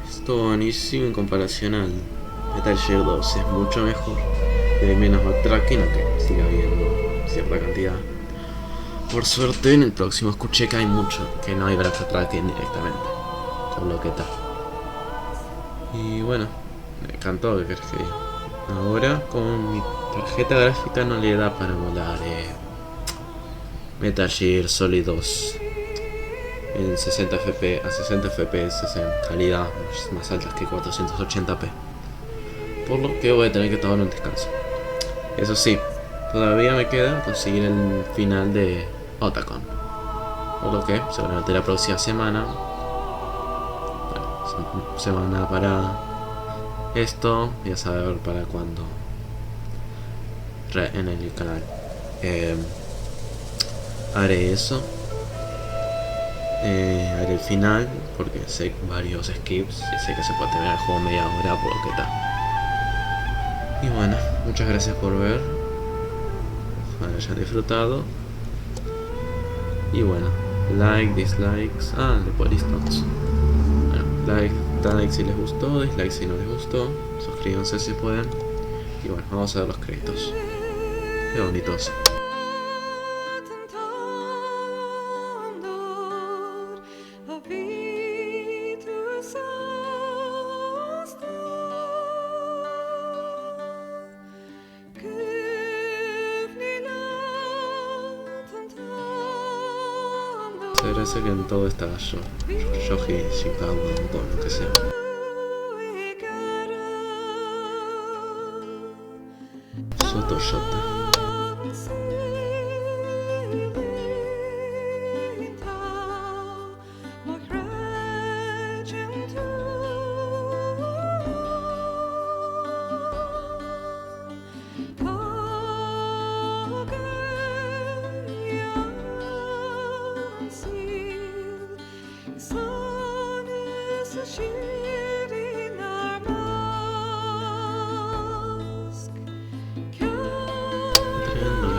Esto buenísimo en comparación al Metal Gear 2, es mucho mejor. Hay menos backtracking, aunque sigue habiendo cierta cantidad. Por suerte, en el próximo escuché que hay mucho, que no hay backtracking directamente. Por lo que está. Y bueno, me encantó, ¿qué querés que diga? Ahora, con mi tarjeta gráfica no le da para emular Metal Gear Solid 2 en 60 FPS en calidad más altas que 480p. Por lo que voy a tener que tomar un descanso. Eso sí, todavía me queda conseguir el final de Otacon. Por lo que seguramente la próxima semana, bueno, semana para esto, ya saber para cuándo en el canal haré eso. Haré el final porque sé varios skips y sé que se puede terminar el juego media hora, por lo que está. Y bueno, muchas gracias por ver, ojalá hayan disfrutado. Y bueno, like, dislikes, de police notes. Bueno, like si les gustó, dislike si no les gustó, suscríbanse si pueden. Y bueno, vamos a ver los créditos. Qué bonitos. Se parece que en todo estaba Yoji, Chicago, con lo que sea. Soto Shota.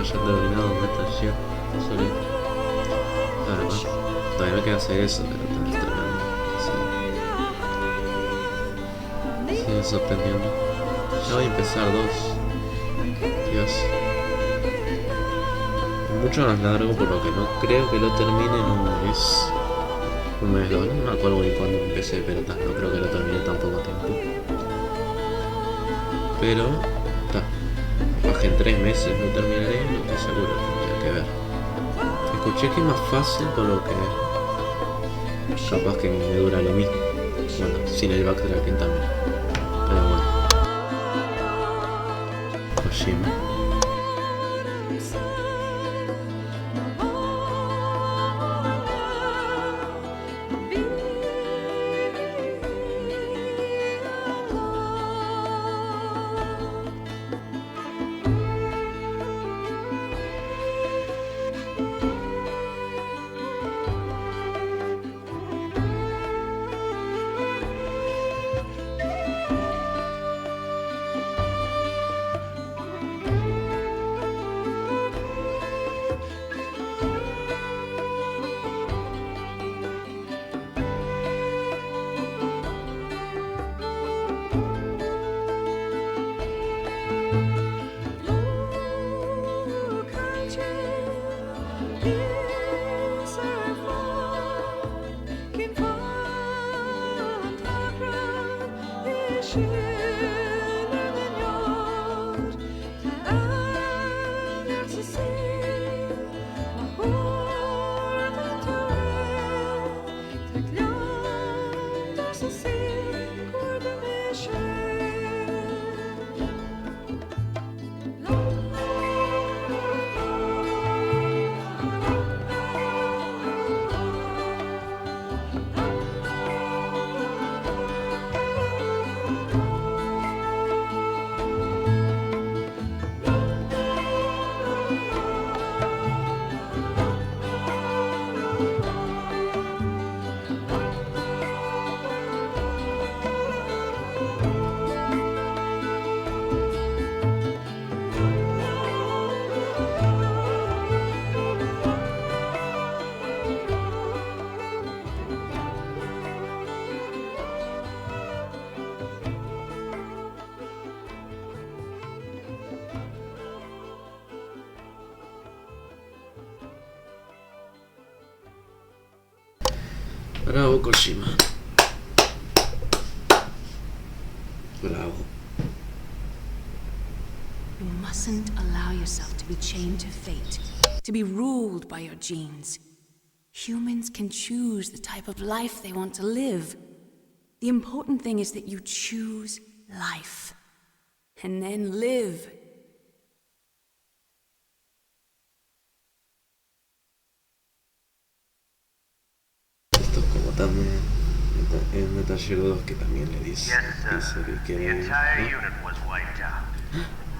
Ya he terminado Metal Gear Solid. La verdad, todavía me queda hacer eso, pero está tremendo. Sigue sorprendiendo. Ya voy a empezar 2. Dios. Mucho más largo, por lo que no creo que lo termine en un mes. Un mes, 2, no me acuerdo ni cuándo empecé, pero no creo que lo termine tan poco tiempo. Pero, capaz que en 3 meses lo terminaré, no estoy seguro, tendría que ver. Escuché que es más fácil, por lo que capaz que me dura lo mismo. Bueno, sin el backtracking también. Pero bueno. Kojima. Bravo, Kojima. Bravo. You mustn't allow yourself to be chained to fate, to be ruled by your genes. Humans can choose the type of life they want to live. The important thing is that you choose life. And then live. Esto es como también en Metal Gear 2 que también le dice que quiere,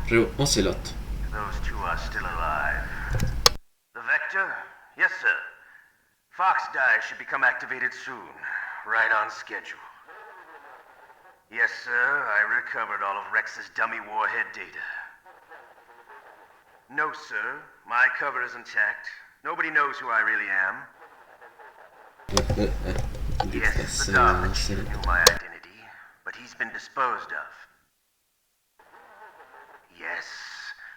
¿no? Ocelot. Those two are still alive. The Vector? Yes, sir. Fox die should become activated soon. Right on schedule. Yes, sir. I recovered all of Rex's dummy warhead data. No, sir. My cover is intact. Nobody knows who I really am. Yes, the Darwich knew my identity, but he's been disposed of. Yes,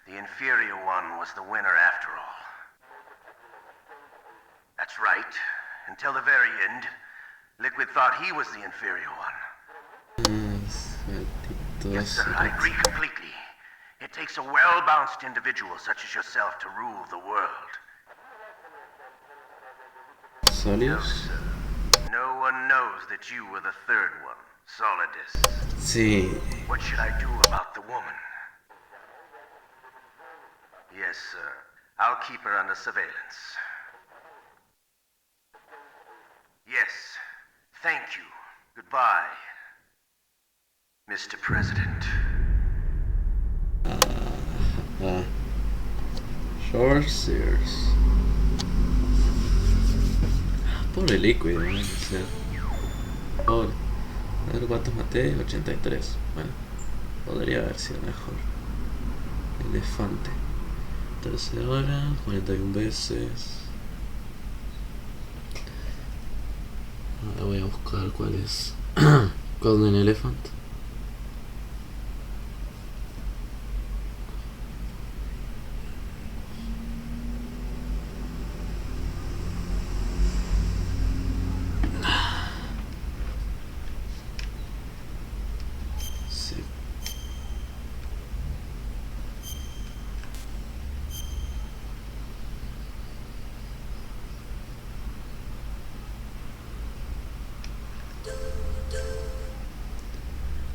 the inferior one was the winner after all. That's right. Until the very end, Liquid thought he was the inferior one. Yes, sir, I agree completely. It takes a well-balanced individual such as yourself to rule the world. No, sir. No one knows that you were the third one, Solidus. Sí. What should I do about the woman? Yes, sir. I'll keep her under surveillance. Yes. Thank you. Goodbye, Mr. President. Short Sears. Pobre Liquid, ¿no? O sea, pobre. A ver cuántos maté, 83. Bueno, podría haber sido mejor. Elefante. Tercera hora, 41 veces. Ahora voy a buscar cuál es. Golden Elephant. Sí.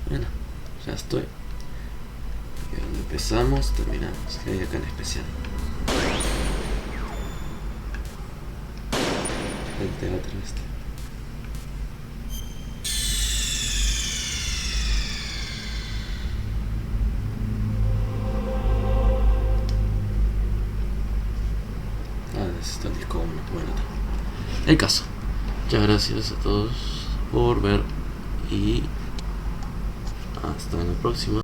Bueno, ya estoy. Y donde empezamos, terminamos. ¿Qué hay acá en especial? El teatro este. Necesito el disco 1. Bueno, el caso. Muchas gracias a todos por ver y hasta la próxima.